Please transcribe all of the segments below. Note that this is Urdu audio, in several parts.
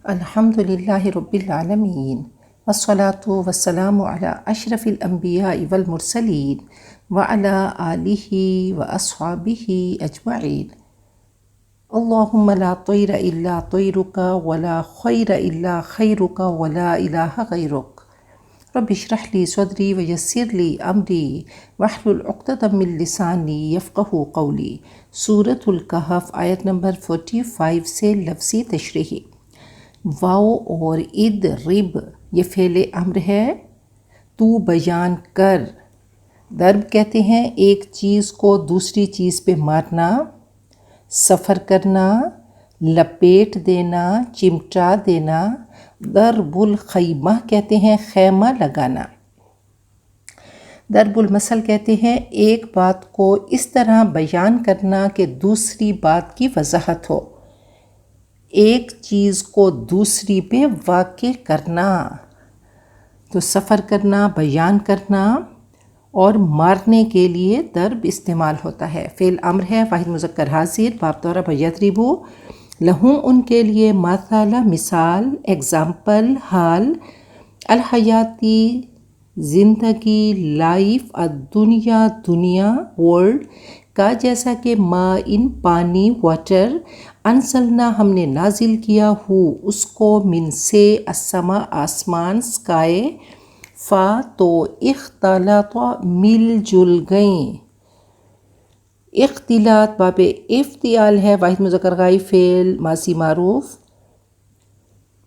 الحمد للہ رب العالمین والصلاة والسلام علی اشرف الانبیاء والمرسلین وعلی آلہ واصحابہ اجمعین۔ اللہم لا طیر الا طیرک ولا خیر الا خیرک ولا الہ غیرک۔ رب اشرح لی صدری ویسر لی امری واحلل عقدۃ من لسانی یفقہوا قولی۔ سورۃ الکہف آیت نمبر 45 سے لفظی تشریح۔ واو اور اضرب یہ فعل امر ہے، تو بیان کر۔ ضرب کہتے ہیں ایک چیز کو دوسری چیز پہ مارنا، سفر کرنا، لپیٹ دینا، چمٹا دینا۔ ضرب الخیمہ کہتے ہیں خیمہ لگانا۔ ضرب المثل کہتے ہیں ایک بات کو اس طرح بیان کرنا کہ دوسری بات کی وضاحت ہو، ایک چیز کو دوسری پہ واقع کرنا۔ تو سفر کرنا، بیان کرنا اور مارنے کے لیے ضرب استعمال ہوتا ہے۔ فعل امر ہے، واحد مذکر حاضر، باب ضرب یضرب۔ لہم ان کے لیے، مثال مثال، ایگزامپل حال، الحیاتی زندگی، لائف، الدنیا دنیا، ورلڈ کا، جیسا کہ ما ان پانی، واٹر، انزلنا ہم نے نازل کیا ہو اس کو، من سے، السما آسمان، سکائے، فا تو اختلط مل جل گئیں۔ اختلاط باب افتعال ہے، واحد مذکر غائب، فعل ماضی معروف،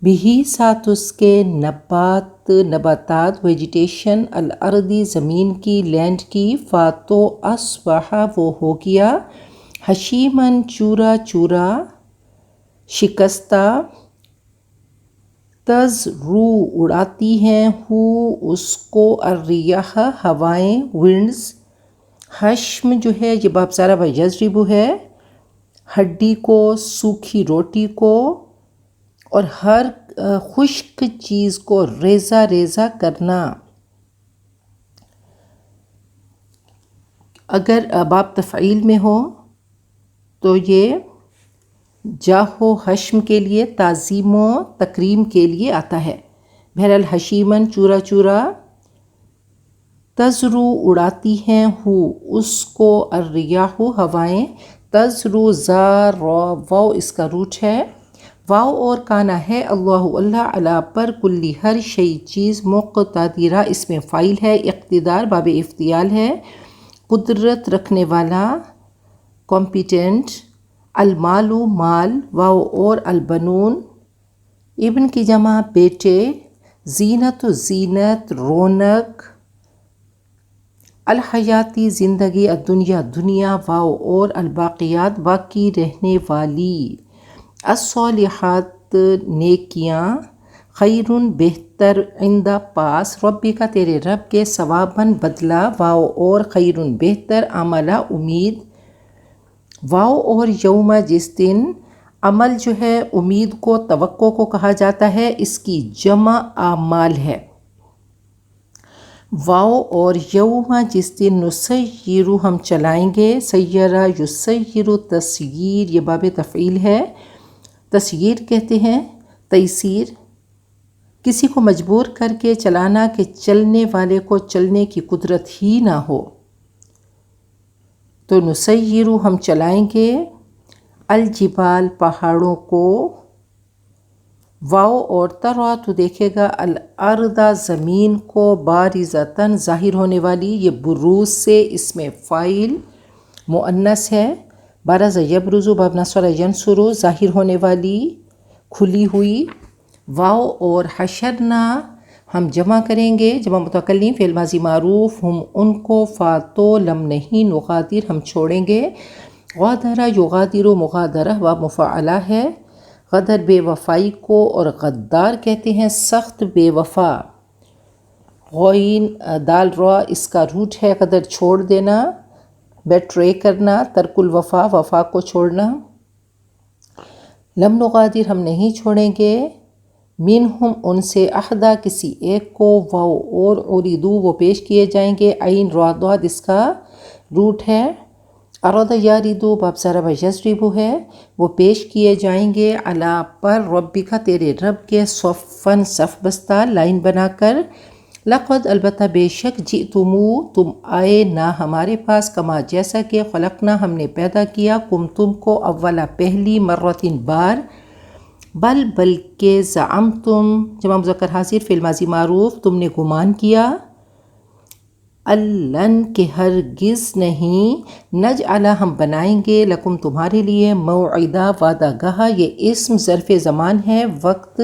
بھی ساتھ اس کے، نبات نباتات، ویجیٹیشن، الارضی زمین کی، لینڈ کی، فا تو اصبح وہ ہو گیا، حشیمن چورا چورا، شکستہ، تزرو اڑاتی ہیں، ہو اس کو، الریاح ہوائیں، ونڈز۔ حشم جو ہے یہ باب ضرب یضرب ہے، ہڈی کو، سوکھی روٹی کو اور ہر خشک چیز کو ریزہ ریزہ کرنا۔ اگر باب تفعیل میں ہو تو یہ جاہ و حشم کے لیے، تعظیم و تکریم کے لیے آتا ہے۔ بہرحال حشیمن چورا چورا، تزرو اڑاتی ہیں، ہو اس کو، الریاح ہوائیں، تزرو زا را واو اس کا روٹ ہے، واو اور کانا ہے، اللہ اللہ علی پر، کلی ہر شئی چیز، مقتدرہ اس میں فاعل ہے، اقتدار باب افتعال ہے، قدرت رکھنے والا، کمپیٹنٹ، المال مال، واو اور البنون ابن کی جمع بیٹے، زینت زینت رونق، الحیاتی زندگی، الدنیا دنیا، واو اور الباقیات باقی رہنے والی، الصالحات نیکیاں، خیرن بہتر، عند پاس، ربی کا تیرے رب کے، ثواباً بدلہ، واو اور خیرن بہتر، عملہ امید، واو اور یوم جس دن، عمل جو ہے امید کو، توقع کو کہا جاتا ہے، اس کی جمع اعمال ہے۔ واو اور یوم جس دن، نسیرو ہم چلائیں گے، سیرہ یسیرو تسییر یہ باب تفعیل ہے، تسییر کہتے ہیں تیسیر، کسی کو مجبور کر کے چلانا کہ چلنے والے کو چلنے کی قدرت ہی نہ ہو، تو نسیرو ہم چلائیں گے، الجبال پہاڑوں کو، واو اور ترا تو دیکھے گا، الارض زمین کو، بارزتاً ظاہر ہونے والی، یہ بروز سے اس میں فاعل مؤنث ہے، برز یبرز باب نصر ینصر ظاہر ہونے والی، کھلی ہوئی، واو اور حشرنا ہم جمع کریں گے، جمع متکلم، فعل ماضی معروف، ہم ان کو، فاتو لم نہیں، نغادر ہم چھوڑیں گے، غادرہ یغادر مغادرہ باب مفعلہ ہے، غدر بے وفائی کو، اور غدار کہتے ہیں سخت بے وفا، غین دال را اس کا روٹ ہے، غدر چھوڑ دینا، بیٹرے کرنا، ترک الوفا وفا کو چھوڑنا، لم نغادر ہم نہیں چھوڑیں گے، منہم ان سے، احدا کسی ایک کو، واو اور اریدو وہ پیش کیے جائیں گے، عین را ضاد اس کا روٹ ہے، عرض یاریدو باب ضرب یضربو ہے، وہ پیش کیے جائیں گے علی پر ربک تیرے رب کے صفن صف بستہ لائن بنا کر، لقد البتہ بے شک جئتمو تم آئے نہ ہمارے پاس، کما جیسا کہ خلقنا ہم نے پیدا کیا کم تم کو اولا پہلی مرتين بار، بلکہ زعمتم جمع مذکر حاضر فعل ماضی معروف تم نے گمان کیا، الن کہ ہرگز نہیں، نجعل ہم بنائیں گے لکم تمہارے لیے موعدہ وعدہ گاہ، یہ اسم ظرف زمان ہے وقت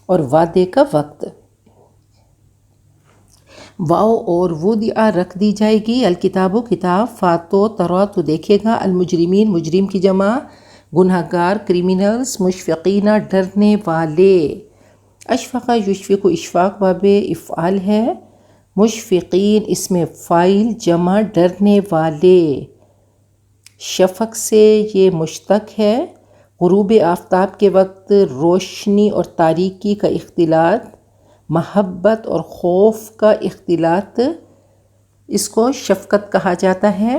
اور وعدے کا وقت، واؤ اور وضع رکھ دی جائے گی، الکتاب کتاب، فاتو ترا تو دیکھے گا، المجرمین مجرم کی جمع گنہگار کرمینلز، مشفقین ڈرنے والے، اشفق یشفق اشفاق باب افعال ہے، مشفقین اس میں فاعل جمع ڈرنے والے، شفق سے یہ مشتق ہے، غروب آفتاب کے وقت روشنی اور تاریکی کا اختلاط، محبت اور خوف کا اختلاط، اس کو شفقت کہا جاتا ہے،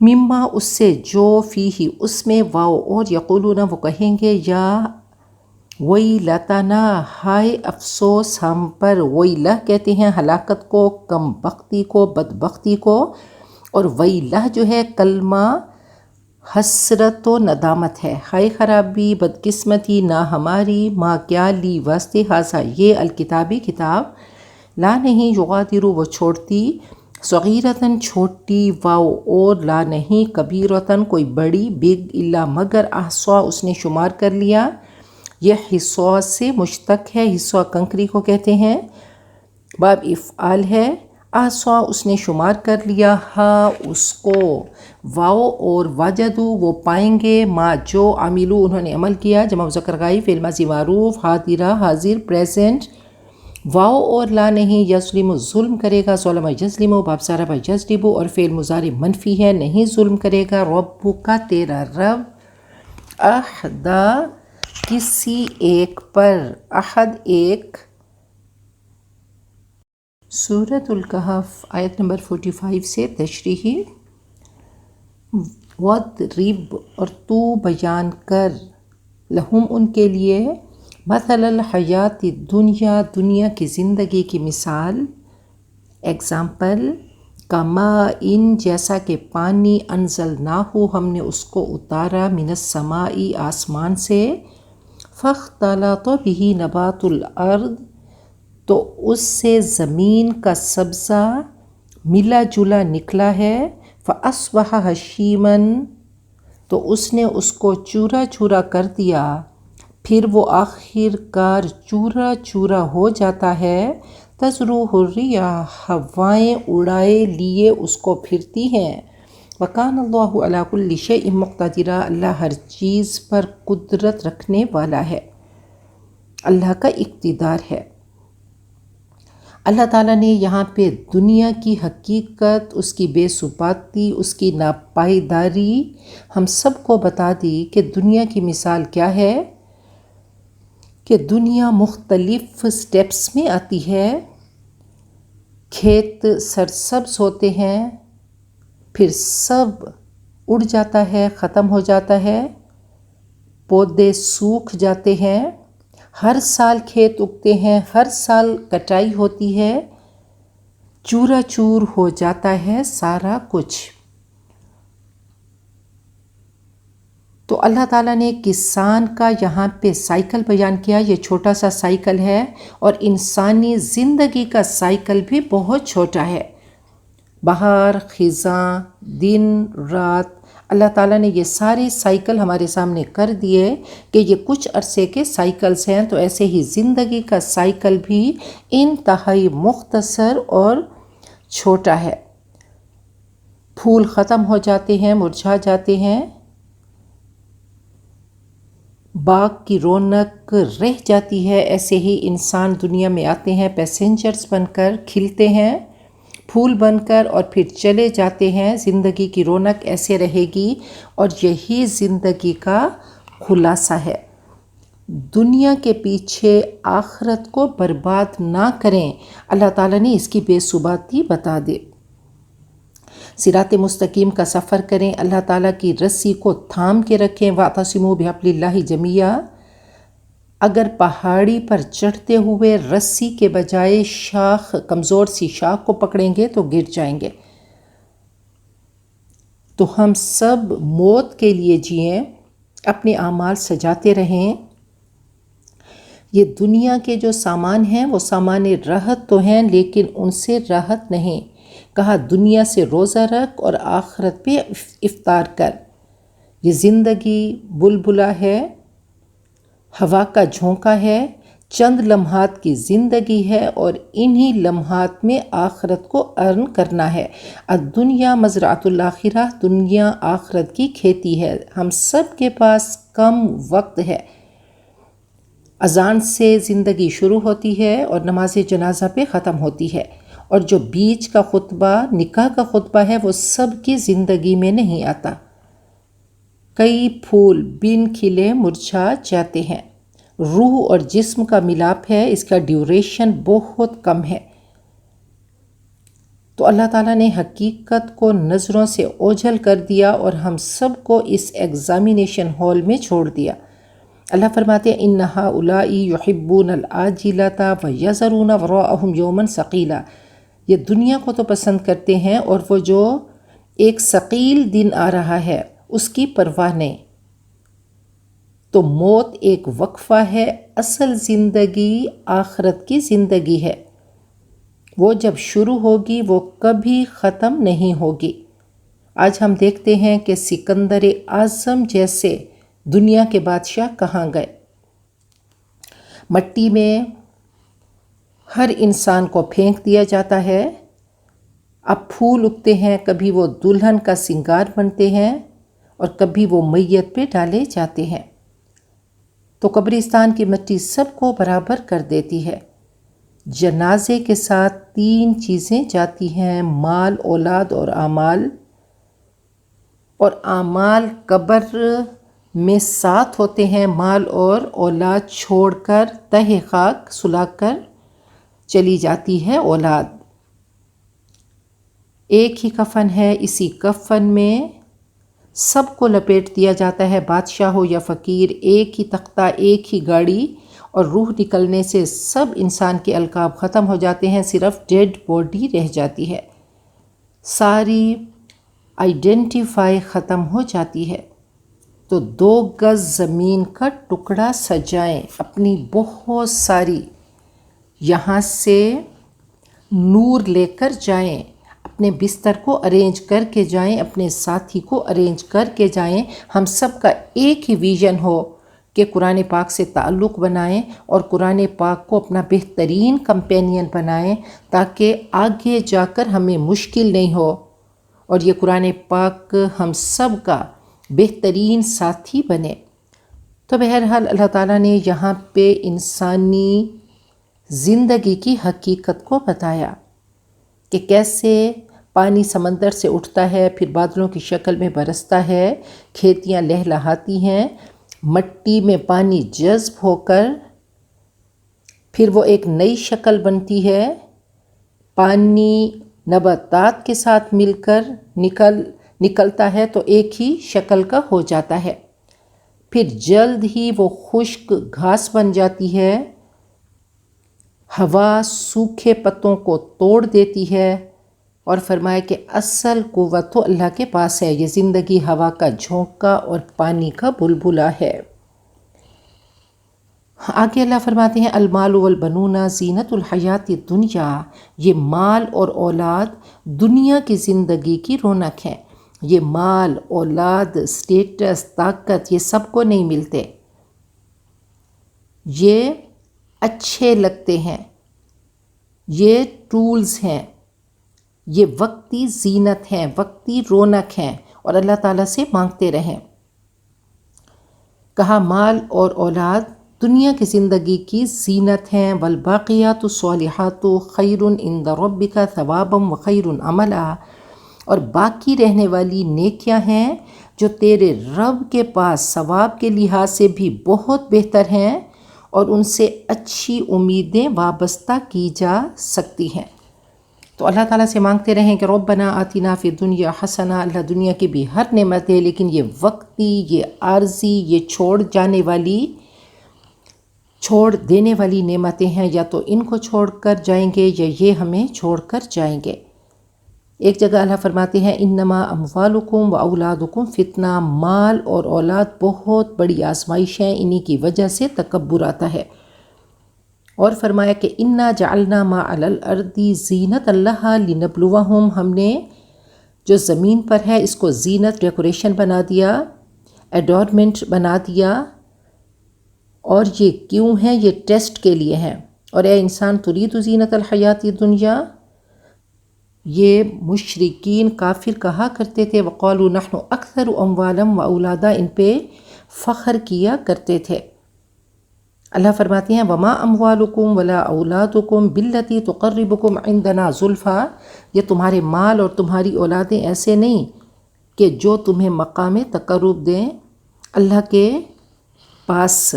مما اس سے جو فیہ اس میں، واو اور یقولون وہ کہیں گے یا ویلتنا ہائے افسوس ہم پر، ویلہ کہتے ہیں ہلاکت کو، کم بختی کو، بدبختی کو، اور ویلہ جو ہے کلمہ حسرت و ندامت ہے، ہائے خرابی بدقسمتی نا ہماری، ما کیا لی واسطے، ہذا یہ الکتابی کتاب، لا نہیں یغادر وہ چھوڑتی، صغیرتاً چھوٹی، واو اور لا نہیں کبیرتاً کوئی بڑی، بگ الا مگر، احصا اس نے شمار کر لیا، یہ حصہ سے مشتق ہے، حصہ کنکری کو کہتے ہیں، باب افعال ہے، احصا اس نے شمار کر لیا، ہا اس کو، واو اور وجدو وہ پائیں گے، ما جو عملو انہوں نے عمل کیا، جمع مذکر غائب فعل ماضی معروف، حاضرہ حاضر پریزنٹ، واو اور لا نہیں، یظلم ظلم کرے گا، ظلم یظلم باب ضرب یضرب اور فعل مضارع منفی ہے، نہیں ظلم کرے گا، ربک کا تیرا رب، احدا کسی ایک پر، احد ایک، سورۃ الکہف آیت نمبر 45 سے تشریحی، وَاضْرِبْ اور تو بیان کر، لہم ان کے لیے، مثل الحیات الدنیا دنیا کی زندگی کی مثال، ایگزامپل، کماء جیسا کہ پانی، انزلناہ ہم نے اس کو اتارا، من السماء آسمان سے، فاختلط بہ نبات الارض تو اس سے زمین کا سبزہ ملا جلا نکلا ہے، فاصبح ہشیما تو اس نے اس کو چورا چورا کر دیا، پھر وہ آخر کار چورا چورا ہو جاتا ہے، تذروہ الریاح ہوائیں اڑائے لیے اس کو پھرتی ہیں، وکان اللہ علی کل شیء مقتدرا اللہ ہر چیز پر قدرت رکھنے والا ہے، اللہ کا اقتدار ہے۔ اللہ تعالیٰ نے یہاں پہ دنیا کی حقیقت، اس کی بے ثباتی، اس کی ناپائیداری ہم سب کو بتا دی کہ دنیا کی مثال کیا ہے، کہ دنیا مختلف سٹیپس میں آتی ہے، کھیت سرسبز ہوتے ہیں، پھر سب اڑ جاتا ہے، ختم ہو جاتا ہے، پودے سوکھ جاتے ہیں، ہر سال کھیت اگتے ہیں، ہر سال کٹائی ہوتی ہے، چورا چور ہو جاتا ہے سارا کچھ۔ تو اللہ تعالیٰ نے کسان کا یہاں پہ سائیکل بیان کیا، یہ چھوٹا سا سائیکل ہے، اور انسانی زندگی کا سائیکل بھی بہت چھوٹا ہے، بہار خزاں دن رات، اللہ تعالیٰ نے یہ سارے سائیکل ہمارے سامنے کر دیے کہ یہ کچھ عرصے کے سائیکلز ہیں، تو ایسے ہی زندگی کا سائیکل بھی انتہائی مختصر اور چھوٹا ہے، پھول ختم ہو جاتے ہیں، مرجھا جاتے ہیں، باغ کی رونق رہ جاتی ہے، ایسے ہی انسان دنیا میں آتے ہیں پیسنجرز بن کر، کھلتے ہیں پھول بن کر اور پھر چلے جاتے ہیں، زندگی کی رونق ایسے رہے گی، اور یہی زندگی کا خلاصہ ہے۔ دنیا کے پیچھے آخرت کو برباد نہ کریں، اللہ تعالیٰ نے اس کی بے ثباتی بتا دے۔ صراط مستقیم کا سفر کریں، اللہ تعالیٰ کی رسی کو تھام کے رکھیں، واعتصموا بحبل اللہ جمیعا۔ اگر پہاڑی پر چڑھتے ہوئے رسی کے بجائے کمزور سی شاخ کو پکڑیں گے تو گر جائیں گے۔ تو ہم سب موت کے لیے جئیں، اپنے اعمال سجاتے رہیں۔ یہ دنیا کے جو سامان ہیں وہ سامان راحت تو ہیں، لیکن ان سے راحت نہیں۔ کہا دنیا سے روزہ رکھ اور آخرت پہ افطار کر۔ یہ زندگی بلبلہ ہے، ہوا کا جھونکا ہے، چند لمحات کی زندگی ہے، اور انہی لمحات میں آخرت کو ارن کرنا ہے۔ الدنیا مزرعۃ الآخرہ، دنیا آخرت کی کھیتی ہے۔ ہم سب کے پاس کم وقت ہے۔ اذان سے زندگی شروع ہوتی ہے اور نماز جنازہ پہ ختم ہوتی ہے، اور جو بیچ کا خطبہ نکاح کا خطبہ ہے وہ سب کی زندگی میں نہیں آتا۔ کئی پھول بن کھلے مرجھا جاتے ہیں۔ روح اور جسم کا ملاپ ہے، اس کا ڈیوریشن بہت کم ہے۔ تو اللہ تعالیٰ نے حقیقت کو نظروں سے اوجھل کر دیا اور ہم سب کو اس ایگزامینیشن ہال میں چھوڑ دیا۔ اللہ فرماتے ہیں ان ہؤلاء یحبون العاجلۃ ویذرون وراءہم یوما ثقیلا۔ یہ دنیا کو تو پسند کرتے ہیں اور وہ جو ایک ثقیل دن آ رہا ہے اس کی پرواہ نہیں۔ تو موت ایک وقفہ ہے، اصل زندگی آخرت کی زندگی ہے۔ وہ جب شروع ہوگی وہ کبھی ختم نہیں ہوگی۔ آج ہم دیکھتے ہیں کہ سکندر اعظم جیسے دنیا کے بادشاہ کہاں گئے۔ مٹی میں ہر انسان کو پھینک دیا جاتا ہے۔ اب پھول اگتے ہیں، کبھی وہ دلہن کا سنگار بنتے ہیں اور کبھی وہ میت پہ ڈالے جاتے ہیں۔ تو قبرستان کی مٹی سب کو برابر کر دیتی ہے۔ جنازے کے ساتھ 3 چیزیں جاتی ہیں، مال، اولاد اور اعمال۔ اور اعمال قبر میں ساتھ ہوتے ہیں، مال اور اولاد چھوڑ کر تہہ خاک سلا کر چلی جاتی ہے اولاد۔ ایک ہی کفن ہے، اسی کفن میں سب کو لپیٹ دیا جاتا ہے، بادشاہ ہو یا فقیر، ایک ہی تختہ، ایک ہی گاڑی، اور روح نکلنے سے سب انسان کے القاب ختم ہو جاتے ہیں، صرف ڈیڈ باڈی رہ جاتی ہے، ساری آئیڈینٹیفائی ختم ہو جاتی ہے۔ تو 2 گز زمین کا ٹکڑا سجائیں، اپنی بہت ساری یہاں سے نور لے کر جائیں، اپنے بستر کو ارینج کر کے جائیں، اپنے ساتھی کو ارینج کر کے جائیں۔ ہم سب کا ایک ہی ویژن ہو کہ قرآن پاک سے تعلق بنائیں اور قرآن پاک کو اپنا بہترین کمپینین بنائیں، تاکہ آگے جا کر ہمیں مشکل نہیں ہو، اور یہ قرآن پاک ہم سب کا بہترین ساتھی بنے۔ تو بہرحال اللہ تعالیٰ نے یہاں پہ انسانی زندگی کی حقیقت کو بتایا کہ کیسے پانی سمندر سے اٹھتا ہے، پھر بادلوں کی شکل میں برستا ہے، کھیتیاں لہلہاتی ہیں، مٹی میں پانی جذب ہو کر پھر وہ ایک نئی شکل بنتی ہے، پانی نباتات کے ساتھ مل کر نکلتا ہے تو ایک ہی شکل کا ہو جاتا ہے، پھر جلد ہی وہ خشک گھاس بن جاتی ہے، ہوا سوکھے پتوں کو توڑ دیتی ہے، اور فرمایا کہ اصل قوت تو اللہ کے پاس ہے۔ یہ زندگی ہوا کا جھونکا اور پانی کا بلبلہ ہے۔ آگے اللہ فرماتے ہیں المال والبنون زینت الحیات الدنیا، یہ مال اور اولاد دنیا کی زندگی کی رونق ہیں۔ یہ مال، اولاد، سٹیٹس، طاقت، یہ سب کو نہیں ملتے، یہ اچھے لگتے ہیں، یہ ٹولز ہیں، یہ وقتی زینت ہیں، وقتی رونق ہیں، اور اللہ تعالیٰ سے مانگتے رہیں۔ کہا مال اور اولاد دنیا کی زندگی کی زینت ہیں، والباقیات الصالحات خیر عند ربک ثوابا وخیر عملا، اور باقی رہنے والی نیکیاں ہیں جو تیرے رب کے پاس ثواب کے لحاظ سے بھی بہت بہتر ہیں، اور ان سے اچھی امیدیں وابستہ کی جا سکتی ہیں۔ تو اللہ تعالیٰ سے مانگتے رہیں کہ ربنا آتنا فی دنیا حسنہ، اللہ دنیا کی بھی ہر نعمت ہے لیکن یہ وقتی، یہ عارضی، یہ چھوڑ دینے والی نعمتیں ہیں، یا تو ان کو چھوڑ کر جائیں گے یا یہ ہمیں چھوڑ کر جائیں گے۔ ایک جگہ اللہ فرماتے ہیں انما اموالکم و اولادکم فتنہ، مال اور اولاد بہت بڑی آزمائش ہیں، انہی کی وجہ سے تکبر آتا ہے۔ اور فرمایا کہ انا جعلنا ما علی الارض زینت اللہ لنبلوہم، ہم نے جو زمین پر ہے اس کو زینت، ڈیکوریشن بنا دیا، ایڈورنمنٹ بنا دیا، اور یہ کیوں ہے؟ یہ ٹیسٹ کے لیے ہیں۔ اور اے انسان ترید زینت الحیات دنیا، یہ مشرکین کافر کہا کرتے تھے، وقالوا نحن اکثر اموالا و اولادا، ان پہ فخر کیا کرتے تھے۔ اللہ فرماتے ہیں وما اموالکم ولا اولادکم باللتی تقربکم عندنا زلفا، یہ تمہارے مال اور تمہاری اولادیں ایسے نہیں کہ جو تمہیں مقام تقرب دیں اللہ کے پاس۔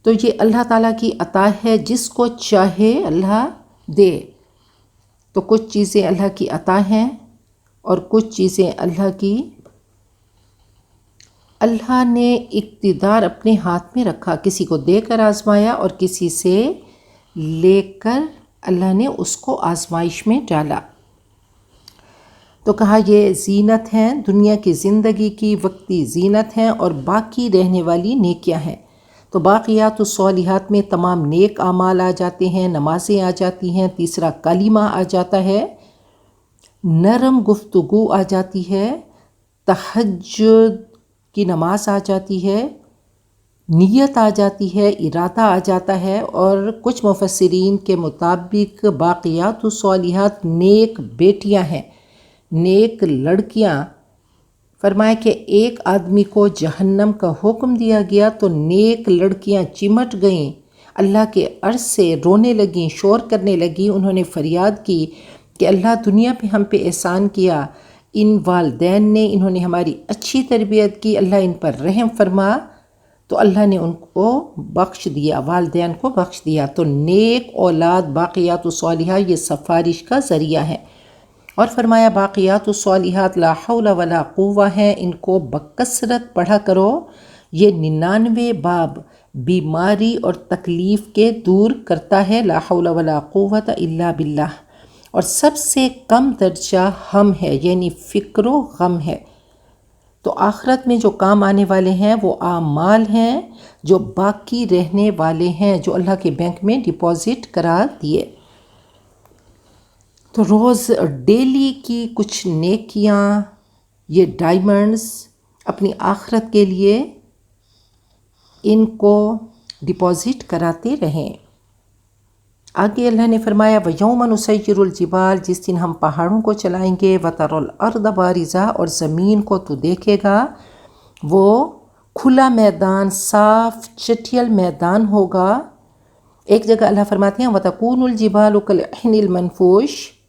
تو یہ اللہ تعالیٰ کی عطا ہے، جس کو چاہے اللہ دے۔ تو کچھ چیزیں اللہ کی عطا ہیں اور کچھ چیزیں اللہ نے اقتدار اپنے ہاتھ میں رکھا، کسی کو دے کر آزمایا اور کسی سے لے کر اللہ نے اس کو آزمائش میں ڈالا۔ تو کہا یہ زینت ہیں، دنیا کی زندگی کی وقتی زینت ہیں اور باقی رہنے والی نیکیاں ہیں۔ تو باقیات الصالحات میں تمام نیک اعمال آ جاتے ہیں، نمازیں آ جاتی ہیں، تیسرا کلمہ آ جاتا ہے، نرم گفتگو آ جاتی ہے، تہجد کی نماز آ جاتی ہے، نیت آ جاتی ہے، ارادہ آ جاتا ہے۔ اور کچھ مفسرین کے مطابق باقیات الصالحات نیک بیٹیاں ہیں، نیک لڑکیاں۔ فرمایا کہ ایک آدمی کو جہنم کا حکم دیا گیا تو نیک لڑکیاں چمٹ گئیں، اللہ کے عرش سے رونے لگیں، شور کرنے لگیں، انہوں نے فریاد کی کہ اللہ دنیا پہ ہم پہ احسان کیا، ان والدین نے، انہوں نے ہماری اچھی تربیت کی، اللہ ان پر رحم فرما۔ تو اللہ نے ان کو بخش دیا، والدین کو بخش دیا۔ تو نیک اولاد باقیات الصالحہ یہ سفارش کا ذریعہ ہے۔ اور فرمایا باقیات الصالحات لا حول ولا قوہ ہیں، ان کو بکثرت پڑھا کرو، یہ 99 باب بیماری اور تکلیف کے دور کرتا ہے۔ لا حول ولا قوت الا باللہ۔ اور سب سے کم درجہ ہم ہے، یعنی فکر و غم ہے۔ تو آخرت میں جو کام آنے والے ہیں وہ اعمال ہیں جو باقی رہنے والے ہیں، جو اللہ کے بینک میں ڈپازٹ کرا دیے۔ تو روز ڈیلی کی کچھ نیکیاں، یہ ڈائمنڈز اپنی آخرت کے لیے ان کو ڈپازٹ کراتے رہیں۔ آگے اللہ نے فرمایا وَيَوْمَ نُسَيِّرُ الْجِبَالَ، جس دن ہم پہاڑوں کو چلائیں گے، وَتَرَى الْأَرْضَ بَارِزَةً، اور زمین کو تو دیکھے گا وہ کھلا میدان، صاف چٹیل میدان ہوگا۔ ایک جگہ اللہ فرماتے ہیں وَتَكُونُ الْجِبَالُ كَالْعِهْنِ الْمَنْفُوشِ،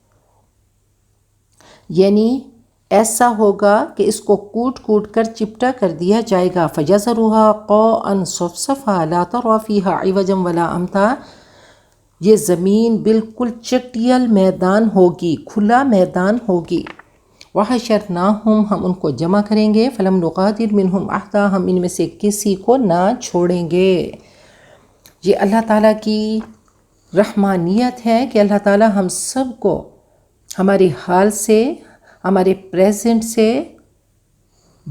یعنی ایسا ہوگا کہ اس کو کوٹ کوٹ کر چپٹا کر دیا جائے گا۔ فَيَذَرُهَا قَاعًا صَفْصَفًا لَا تَرَىٰ فِيهَا عِوَجًا وَلَا أَمْتًا، یہ زمین بالکل چٹیل میدان ہوگی، کھلا میدان ہوگی۔ وَحَشَرْنَاهُمْ، ہم ان کو جمع کریں گے، فَلَمْ نُغَادِرْ مِنْهُمْ أَحَدًا، ہم ان میں سے کسی کو نہ چھوڑیں گے۔ یہ اللہ تعالیٰ کی رحمانیت ہے کہ اللہ تعالیٰ ہم سب کو ہمارے حال سے، ہمارے پریزنٹ سے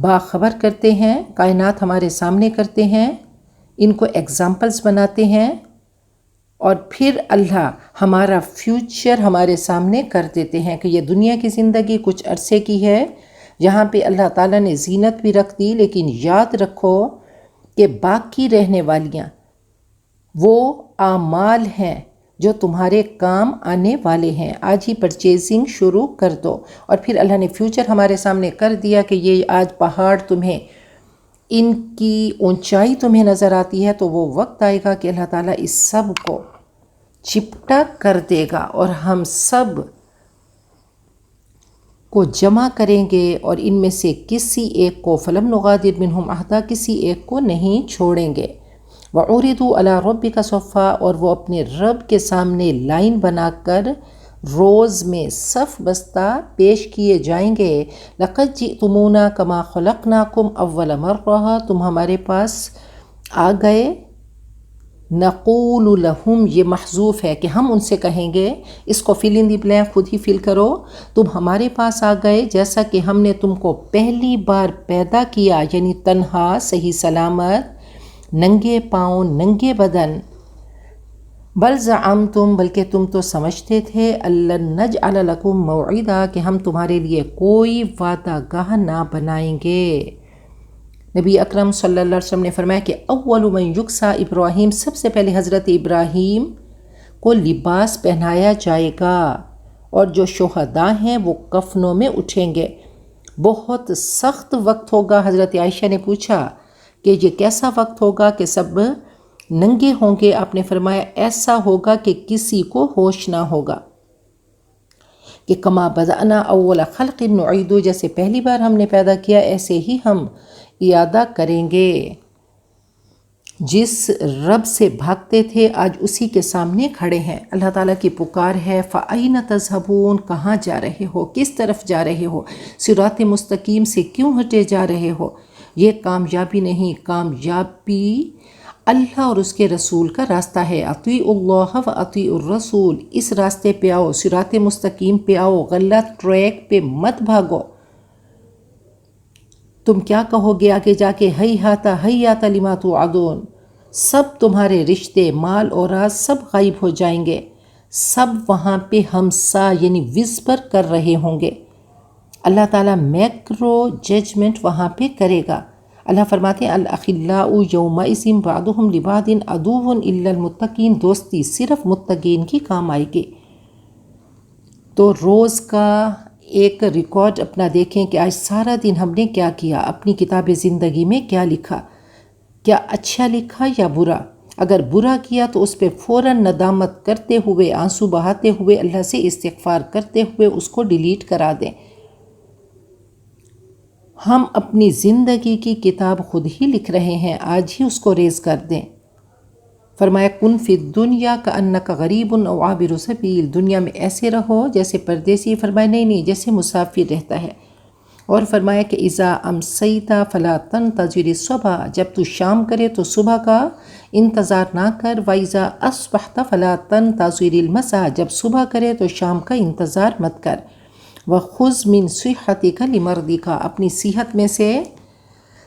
باخبر کرتے ہیں، کائنات ہمارے سامنے کرتے ہیں، ان کو ایگزامپلز بناتے ہیں، اور پھر اللہ ہمارا فیوچر ہمارے سامنے کر دیتے ہیں کہ یہ دنیا کی زندگی کچھ عرصے کی ہے، جہاں پہ اللہ تعالیٰ نے زینت بھی رکھ دی، لیکن یاد رکھو کہ باقی رہنے والیاں وہ اعمال ہیں جو تمہارے کام آنے والے ہیں۔ آج ہی پرچیزنگ شروع کر دو۔ اور پھر اللہ نے فیوچر ہمارے سامنے کر دیا کہ یہ آج پہاڑ تمہیں، ان کی اونچائی تمہیں نظر آتی ہے، تو وہ وقت آئے گا کہ اللہ تعالیٰ اس سب کو چپٹا کر دے گا اور ہم سب کو جمع کریں گے، اور ان میں سے کسی ایک کو فَلَمْ نُغَادِرْ مِنْهُمْ أَحَدًا، کسی ایک کو نہیں چھوڑیں گے۔ وَعُرِضُوا عَلَىٰ رَبِّكَ صَفًّا، اور وہ اپنے رب کے سامنے لائن بنا کر روز میں صف بستہ پیش کیے جائیں گے۔ لقد جئتمونا کما خلقناکم اول مرہ، تم ہمارے پاس آ گئے۔ نقول لہم، یہ محذوف ہے کہ ہم ان سے کہیں گے، اس کو فل ان دی بلینک خود ہی فل کرو، تم ہمارے پاس آ گئے جیسا کہ ہم نے تم کو پہلی بار پیدا کیا، یعنی تنہا، صحیح سلامت، ننگے پاؤں، ننگے بدن۔ بل زعمتم، بلکہ تم تو سمجھتے تھے، الن نجعل لکم موعدا، کہ ہم تمہارے لیے کوئی وعدہ گاہ نہ بنائیں گے۔ نبی اکرم صلی اللہ علیہ وسلم نے فرمایا کہ اول من یکسا ابراہیم، سب سے پہلے حضرت ابراہیم کو لباس پہنایا جائے گا، اور جو شہداء ہیں وہ کفنوں میں اٹھیں گے۔ بہت سخت وقت ہوگا۔ حضرت عائشہ نے پوچھا کہ یہ کیسا وقت ہوگا کہ سب ننگے ہوں گے؟ آپ نے فرمایا ایسا ہوگا کہ کسی کو ہوش نہ ہوگا، کہ کما بدأنا اول خلق نعیدو، جیسے پہلی بار ہم نے پیدا کیا ایسے ہی ہم اعادہ کریں گے۔ جس رب سے بھاگتے تھے آج اسی کے سامنے کھڑے ہیں۔ اللہ تعالیٰ کی پکار ہے، فَأَيْنَ تَذْهَبُونَ، کہاں جا رہے ہو، کس طرف جا رہے ہو، صراط مستقیم سے کیوں ہٹے جا رہے ہو؟ یہ کامیابی نہیں، کامیابی اللہ اور اس کے رسول کا راستہ ہے۔ اطیعوا اللہ و اطیعوا الرسول، اس راستے پہ آؤ، صراط مستقیم پہ آؤ، غلط ٹریک پہ مت بھاگو۔ تم کیا کہو گے آگے جا کے، ہیہاتا لما توعدون، سب تمہارے رشتے، مال اوراد سب غائب ہو جائیں گے، سب وہاں پہ ہمسا یعنی وزبر کر رہے ہوں گے۔ اللہ تعالیٰ میکرو ججمنٹ وہاں پہ کرے گا۔ اللہ فرماتے ہیں الاخلاء یومئذ بعضهم لبعض عدو الا المتقین، دوستی صرف متقین کی کام آئے گی۔ تو روز کا ایک ریکارڈ اپنا دیکھیں کہ آج سارا دن ہم نے کیا کیا، اپنی کتاب زندگی میں کیا لکھا، کیا اچھا لکھا یا برا۔ اگر برا کیا تو اس پہ فوراً ندامت کرتے ہوئے، آنسو بہاتے ہوئے، اللہ سے استغفار کرتے ہوئے اس کو ڈیلیٹ کرا دیں۔ ہم اپنی زندگی کی کتاب خود ہی لکھ رہے ہیں، آج ہی اس کو ریز کر دیں۔ فرمایا کن فی الدنیا کأنک غریب او عابر سبیل، دنیا میں ایسے رہو جیسے پردیسی۔ فرمایا نہیں، جیسے مسافر رہتا ہے۔ اور فرمایا کہ اذا امسیت فلا تنتظر الصبح، جب تو شام کرے تو صبح کا انتظار نہ کر، واذا اصبحت فلا تنتظر المساء، جب صبح کرے تو شام کا انتظار مت کر۔ وخذ من صحتک لمرضک، اپنی صحت میں سے،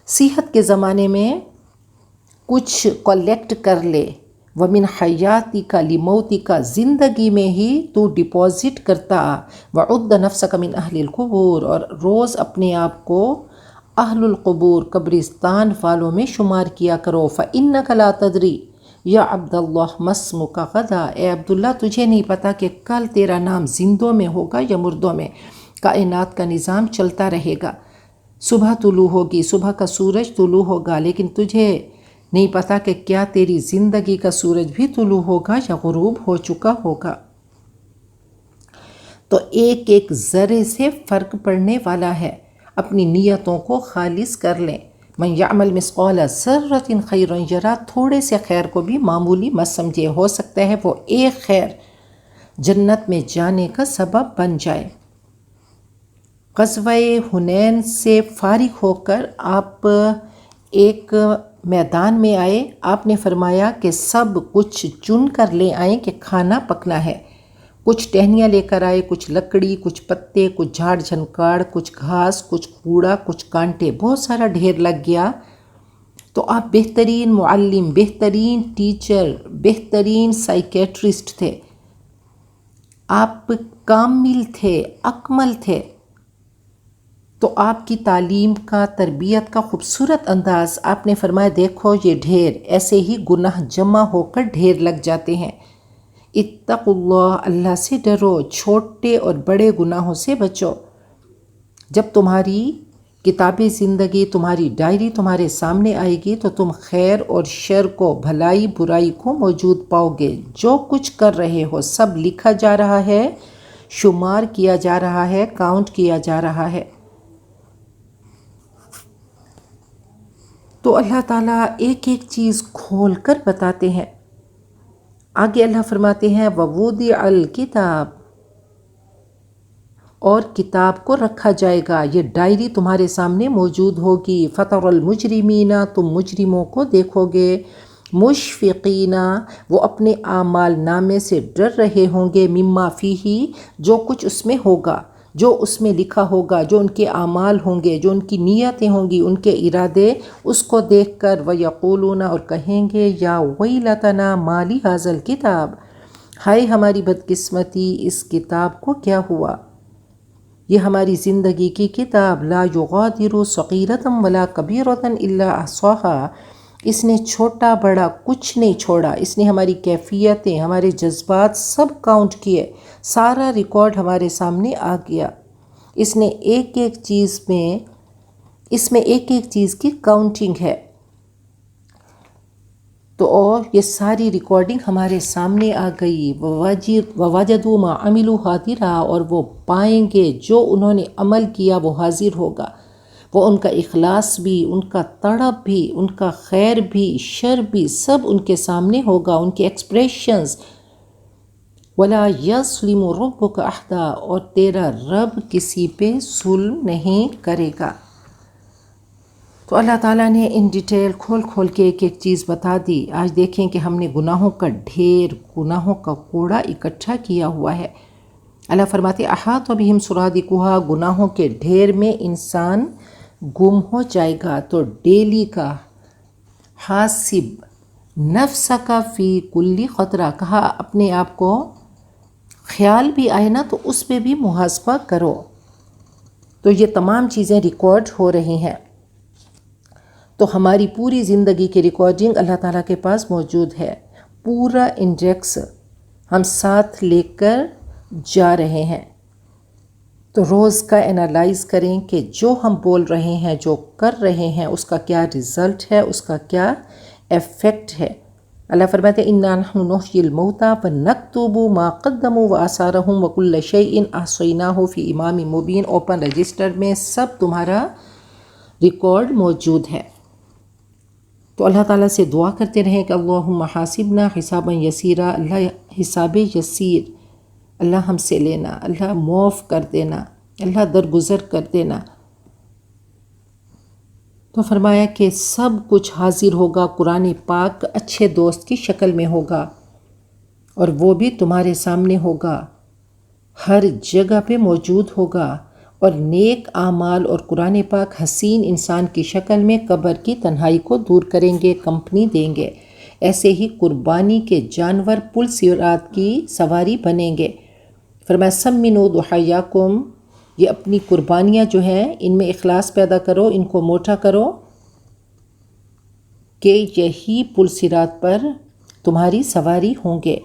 صحت کے زمانے میں کچھ کلیکٹ کر لے۔ ومن حیاتک لموتک، زندگی میں ہی تو ڈپازٹ کرتا آ۔ وعد نفسک من اہل القبور، اور روز اپنے آپ کو اہل القبور، قبرستان والوں میں شمار کیا کرو۔ فإنک لا تدری یا عبد اللہ ما اسمک غدا، اے عبداللہ تجھے نہیں پتا کہ کل تیرا نام زندوں میں ہوگا یا مردوں میں۔ کائنات کا نظام چلتا رہے گا، صبح طلوع ہوگی، صبح کا سورج طلوع ہوگا، لیکن تجھے نہیں پتا کہ کیا تیری زندگی کا سورج بھی طلوع ہوگا یا غروب ہو چکا ہوگا۔ تو ایک ایک ذرے سے فرق پڑنے والا ہے۔ اپنی نیتوں کو خالص کر لیں۔ من یعمل مثقال ذرۃ خیرا یرہ، تھوڑے سے خیر کو بھی معمولی مت سمجھے، ہو سکتا ہے وہ ایک خیر جنت میں جانے کا سبب بن جائے۔ غزوہ حنین سے فارغ ہو کر آپ ایک میدان میں آئے۔ آپ نے فرمایا کہ سب کچھ چن کر لے آئیں کہ کھانا پکنا ہے۔ کچھ ٹہنیاں لے کر آئے، کچھ لکڑی، کچھ پتے، کچھ جھاڑ جھنکاڑ، کچھ گھاس، کچھ کوڑا، کچھ کانٹے، بہت سارا ڈھیر لگ گیا۔ تو آپ بہترین معلم، بہترین ٹیچر، بہترین سائیکیٹرسٹ تھے، آپ کامل تھے، اکمل تھے۔ تو آپ کی تعلیم کا، تربیت کا خوبصورت انداز، آپ نے فرمایا دیکھو یہ ڈھیر، ایسے ہی گناہ جمع ہو کر ڈھیر لگ جاتے ہیں۔ اتقوا اللہ، اللہ سے ڈرو، چھوٹے اور بڑے گناہوں سے بچو۔ جب تمہاری کتاب زندگی، تمہاری ڈائری تمہارے سامنے آئے گی تو تم خیر اور شر کو، بھلائی برائی کو موجود پاؤ گے۔ جو کچھ کر رہے ہو سب لکھا جا رہا ہے، شمار کیا جا رہا ہے، کاؤنٹ کیا جا رہا ہے۔ تو اللہ تعالیٰ ایک ایک چیز کھول کر بتاتے ہیں۔ آگے اللہ فرماتے ہیں وَوُضِعَ الْكِتَابُ، اور کتاب کو رکھا جائے گا، یہ ڈائری تمہارے سامنے موجود ہوگی۔ فَتَرَى الْمُجْرِمِينَ تم مجرموں کو دیکھو گے، مشفقین وہ اپنے اعمال نامے سے ڈر رہے ہوں گے، مما فیہ جو کچھ اس میں ہوگا، جو اس میں لکھا ہوگا، جو ان کے اعمال ہوں گے، جو ان کی نیتیں ہوں گی، ان کے ارادے، اس کو دیکھ کر وَيَقُولُونَ اور کہیں گے یا وَيْلَتَنَا مَا لِهَذَا الْكِتَابِ ہائے ہماری بدقسمتی، اس کتاب کو کیا ہوا، یہ ہماری زندگی کی کتاب، لا یغادر صغیرۃ ولا کبیرۃ الا احصاها اس نے چھوٹا بڑا کچھ نہیں چھوڑا، اس نے ہماری کیفیتیں، ہمارے جذبات سب کاؤنٹ کیے، سارا ریکارڈ ہمارے سامنے آ گیا، اس نے ایک ایک چیز میں، اس میں ایک ایک چیز کی کاؤنٹنگ ہے، تو اور یہ ساری ریکارڈنگ ہمارے سامنے آ گئی۔ وَوَجَدُوا مَا عَمِلُوا حَاضِرًا اور وہ پائیں گے جو انہوں نے عمل کیا وہ حاضر ہوگا، وہ ان کا اخلاص بھی، ان کا تڑپ بھی، ان کا خیر بھی، شر بھی، سب ان کے سامنے ہوگا، ان کے ایکسپریشنز۔ وَلَا يَظْلِمُ رَبُّكَ أَحَدًا اور تیرا رب کسی پہ ظلم نہیں کرے گا۔ تو اللہ تعالیٰ نے ان ڈیٹیل کھول کھول کے ایک ایک چیز بتا دی۔ آج دیکھیں کہ ہم نے گناہوں کا ڈھیر، گناہوں کا کوڑا اکٹھا کیا ہوا ہے۔ اللہ فرماتے احاط بہم سرادقها گناہوں کے ڈھیر میں انسان گم ہو جائے گا، تو ڈیلی کا حاسب نفسک فی کل خطرہ کہا، اپنے آپ کو خیال بھی آئے نا تو اس پہ بھی محاسبہ کرو۔ تو یہ تمام چیزیں ریکارڈ ہو رہی ہیں، تو ہماری پوری زندگی کی ریکارڈنگ اللہ تعالیٰ کے پاس موجود ہے، پورا انڈیکس ہم ساتھ لے کر جا رہے ہیں۔ تو روز کا انالائز کریں کہ جو ہم بول رہے ہیں، جو کر رہے ہیں، اس کا کیا رزلٹ ہے، اس کا کیا ایفیکٹ ہے۔ اللہ فرماتے ہیں اِنَّا نَحْنُ نُحْيِي الْمَوْتَىٰ وَنَكْتُبُ مَا قَدَّمُوا وَآثَارَهُمْ وَكُلَّ شَيْءٍ أَحْصَيْنَاهُ فِي إِمَامٍ مُبِينٍ اوپن رجسٹر میں سب تمہارا ریکارڈ موجود ہے۔ تو اللہ تعالیٰ سے دعا کرتے رہیں کہ اللہم حاسبنا حسابا یسیرا، اللہ حساب یسیر اللہ ہم سے لینا، اللہ معاف کر دینا، اللہ درگزر کر دینا۔ تو فرمایا کہ سب کچھ حاضر ہوگا، قرآن پاک اچھے دوست کی شکل میں ہوگا اور وہ بھی تمہارے سامنے ہوگا، ہر جگہ پہ موجود ہوگا، اور نیک اعمال اور قرآن پاک حسین انسان کی شکل میں قبر کی تنہائی کو دور کریں گے، کمپنی دیں گے۔ ایسے ہی قربانی کے جانور پل صراط کی سواری بنیں گے۔ فرمایا سمنوا ضحایاکم، یہ اپنی قربانیاں جو ہیں ان میں اخلاص پیدا کرو، ان کو موٹا کرو کہ یہی پل صراط پر تمہاری سواری ہوں گے۔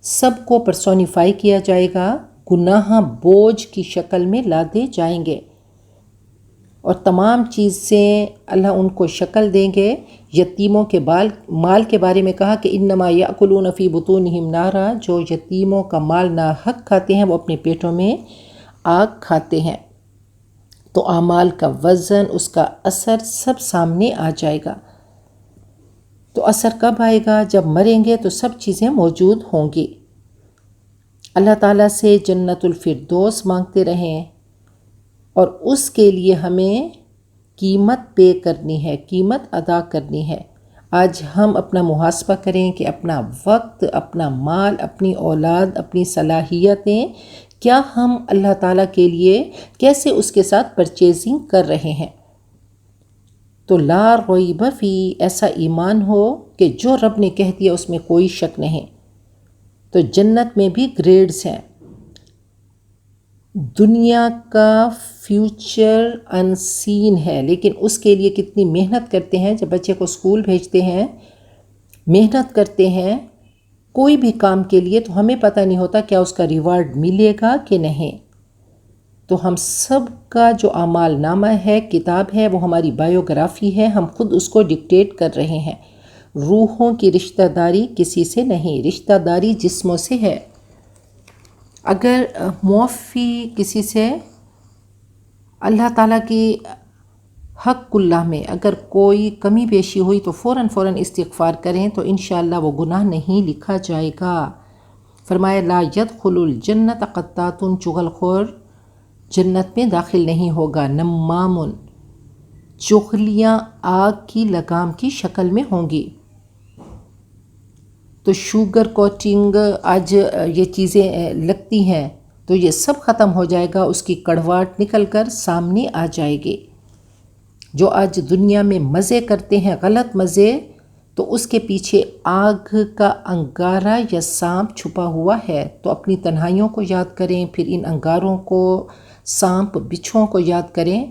سب کو پرسونیفائی کیا جائے گا، گناہ بوجھ کی شکل میں لادے جائیں گے، اور تمام چیز سے اللہ ان کو شکل دیں گے۔ یتیموں کے مال کے بارے میں کہا کہ انما یاکلون فی بطونہم نارا، جو یتیموں کا مال ناحق کھاتے ہیں وہ اپنے پیٹوں میں آگ کھاتے ہیں۔ تو اعمال کا وزن، اس کا اثر سب سامنے آ جائے گا۔ تو اثر کب آئے گا؟ جب مریں گے تو سب چیزیں موجود ہوں گی۔ اللہ تعالیٰ سے جنت الفردوس مانگتے رہیں، اور اس کے لیے ہمیں قیمت پے کرنی ہے، قیمت ادا کرنی ہے۔ آج ہم اپنا محاسبہ کریں کہ اپنا وقت، اپنا مال، اپنی اولاد، اپنی صلاحیتیں، کیا ہم اللہ تعالیٰ کے لیے کیسے اس کے ساتھ پرچیزنگ کر رہے ہیں۔ تو لا ریب فی، ایسا ایمان ہو کہ جو رب نے کہہ دیا اس میں کوئی شک نہیں۔ تو جنت میں بھی گریڈز ہیں۔ دنیا کا فیوچر انسین ہے، لیکن اس کے لیے کتنی محنت کرتے ہیں۔ جب بچے کو اسکول بھیجتے ہیں، محنت کرتے ہیں کوئی بھی کام کے لیے، تو ہمیں پتہ نہیں ہوتا کیا اس کا ریوارڈ ملے گا کہ نہیں۔ تو ہم سب کا جو اعمال نامہ ہے، کتاب ہے، وہ ہماری بایوگرافی ہے، ہم خود اس کو ڈکٹیٹ کر رہے ہیں۔ روحوں کی رشتہ داری کسی سے نہیں، رشتہ داری جسموں سے ہے۔ اگر معافی کسی سے، اللہ تعالیٰ کی حق اللہ میں اگر کوئی کمی بیشی ہوئی تو فوراً استغفار کریں، تو انشاءاللہ وہ گناہ نہیں لکھا جائے گا۔ فرمایا لا يدخل الجنت قطات، چغل خور جنت میں داخل نہیں ہوگا۔ نمامن، چغلیاں آگ کی لگام کی شکل میں ہوں گی۔ تو شوگر کوٹنگ آج یہ چیزیں لگتی ہیں تو یہ سب ختم ہو جائے گا، اس کی کڑواہٹ نکل کر سامنے آ جائے گی۔ جو آج دنیا میں مزے کرتے ہیں، غلط مزے، تو اس کے پیچھے آگ کا انگارہ یا سانپ چھپا ہوا ہے۔ تو اپنی تنہائیوں کو یاد کریں، پھر ان انگاروں کو، سانپ بچھوؤں کو یاد کریں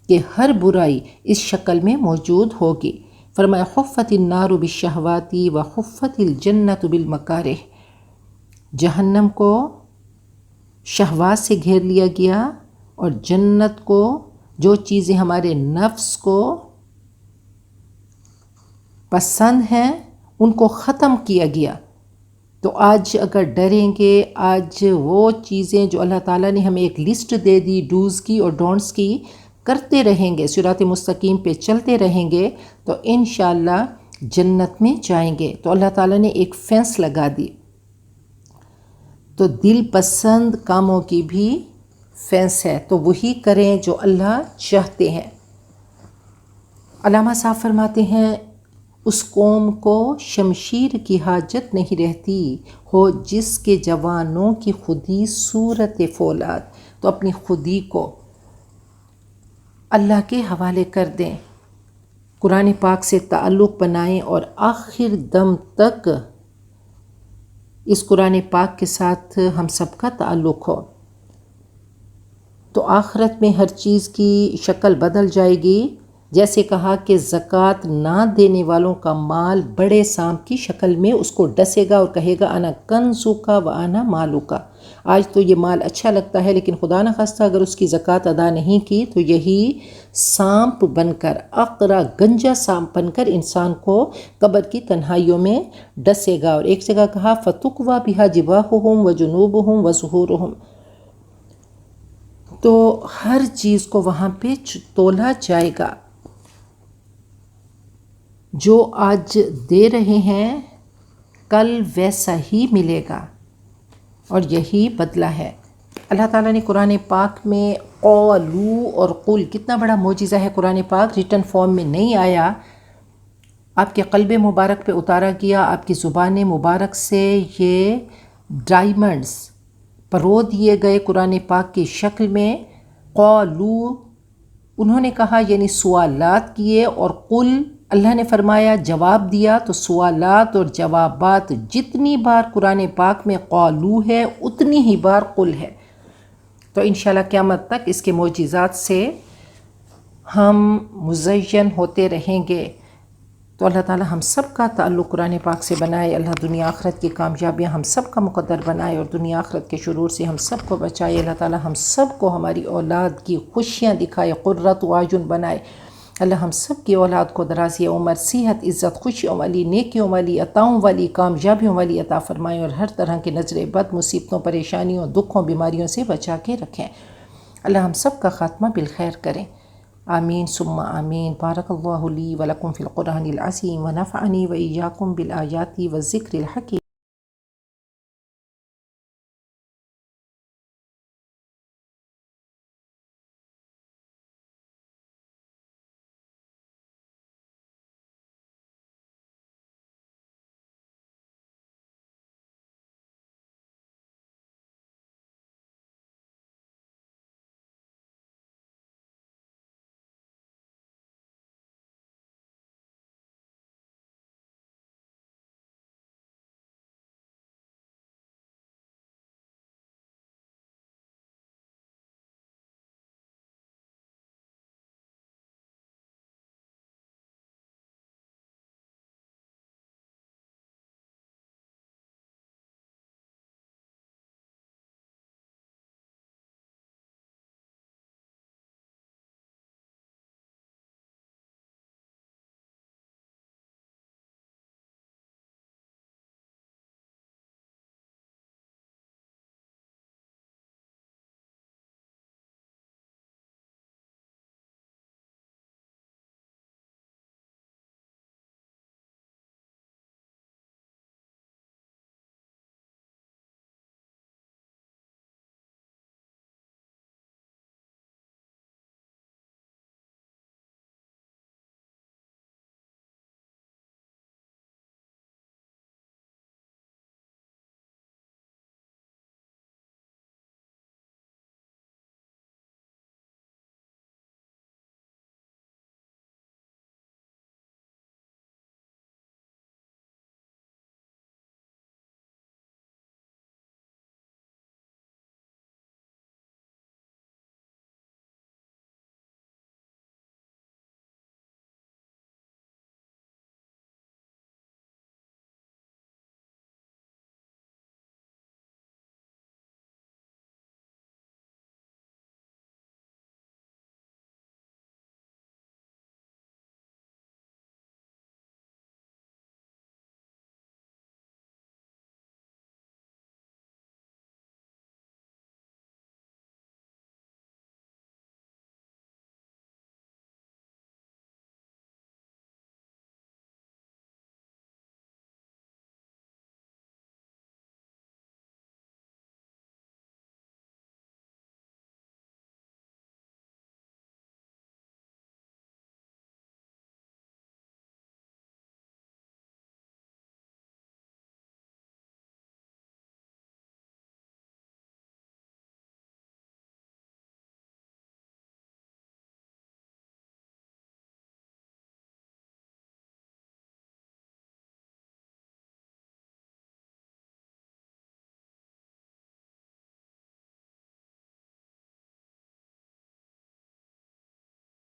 کہ ہر برائی اس شکل میں موجود ہوگی۔ فرمایا حفت النار بالشہوات وحفت الجنت بالمکارہ، جہنم کو شہوات سے گھیر لیا گیا اور جنت کو، جو چیزیں ہمارے نفس کو پسند ہیں، ان کو ختم کیا گیا۔ تو آج اگر ڈریں گے، آج وہ چیزیں جو اللہ تعالیٰ نے ہمیں ایک لسٹ دے دی ڈوز کی اور ڈونٹس کی، کرتے رہیں گے، صراط مستقیم پہ چلتے رہیں گے، تو انشاءاللہ جنت میں جائیں گے۔ تو اللہ تعالیٰ نے ایک فینس لگا دی، تو دل پسند کاموں کی بھی فینس ہے، تو وہی کریں جو اللہ چاہتے ہیں۔ علامہ صاحب فرماتے ہیں اس قوم کو شمشیر کی حاجت نہیں رہتی ہو جس کے جوانوں کی خودی صورت فولاد۔ تو اپنی خودی کو اللہ کے حوالے کر دیں، قرآن پاک سے تعلق بنائیں اور آخر دم تک اس قرآن پاک کے ساتھ ہم سب کا تعلق ہو، تو آخرت میں ہر چیز کی شکل بدل جائے گی۔ جیسے کہا کہ زکوٰۃ نہ دینے والوں کا مال بڑے سانپ کی شکل میں اس کو ڈسے گا اور کہے گا انا کنزوکا و انا مالوکا۔ آج تو یہ مال اچھا لگتا ہے، لیکن خدا نخواستہ اگر اس کی زکوٰۃ ادا نہیں کی تو یہی سانپ بن کر، اقرا گنجا سانپ بن کر انسان کو قبر کی تنہائیوں میں ڈسے گا۔ اور ایک جگہ کہا فتقوا بہا جباہہم و جنوبہم و ظہورہم، تو ہر چیز کو وہاں پہ تولا جائے گا۔ جو آج دے رہے ہیں کل ویسا ہی ملے گا، اور یہی بدلہ ہے۔ اللہ تعالیٰ نے قرآن پاک میں قولو اور قل، کتنا بڑا معجزہ ہے، قرآن پاک ریٹن فارم میں نہیں آیا، آپ کے قلب مبارک پہ اتارا گیا، آپ کی زبان مبارک سے یہ ڈائمنڈز پرو دیے گئے قرآن پاک کی شکل میں۔ قولو، انہوں نے کہا یعنی سوالات کیے، اور قل، اللہ نے فرمایا جواب دیا۔ تو سوالات اور جوابات جتنی بار قرآن پاک میں قولو ہے اتنی ہی بار قل ہے۔ تو انشاءاللہ قیامت تک اس کے معجزات سے ہم مزین ہوتے رہیں گے۔ تو اللہ تعالیٰ ہم سب کا تعلق قرآن پاک سے بنائے، اللہ دنیا آخرت کی کامیابیاں ہم سب کا مقدر بنائے، اور دنیا آخرت کے شرور سے ہم سب کو بچائے۔ اللہ تعالیٰ ہم سب کو ہماری اولاد کی خوشیاں دکھائے، قرۃ اعین بنائے۔ اللہ ہم سب کی اولاد کو درازی عمر، صحت، عزت، خوشیوں والی، نیکیوں والی، عطاؤں والی، کامیابیوں والی عطا فرمائے، اور ہر طرح کے نظر بد، مصیبتوں، پریشانیوں، دکھوں، بیماریوں سے بچا کے رکھیں۔ اللہ ہم سب کا خاتمہ بالخیر کریں، آمین ثم آمین۔ بارک اللہ لی ولکم فی القرآن العظیم ونفعنی وإیاکم بالآیات والذکر الحکیم۔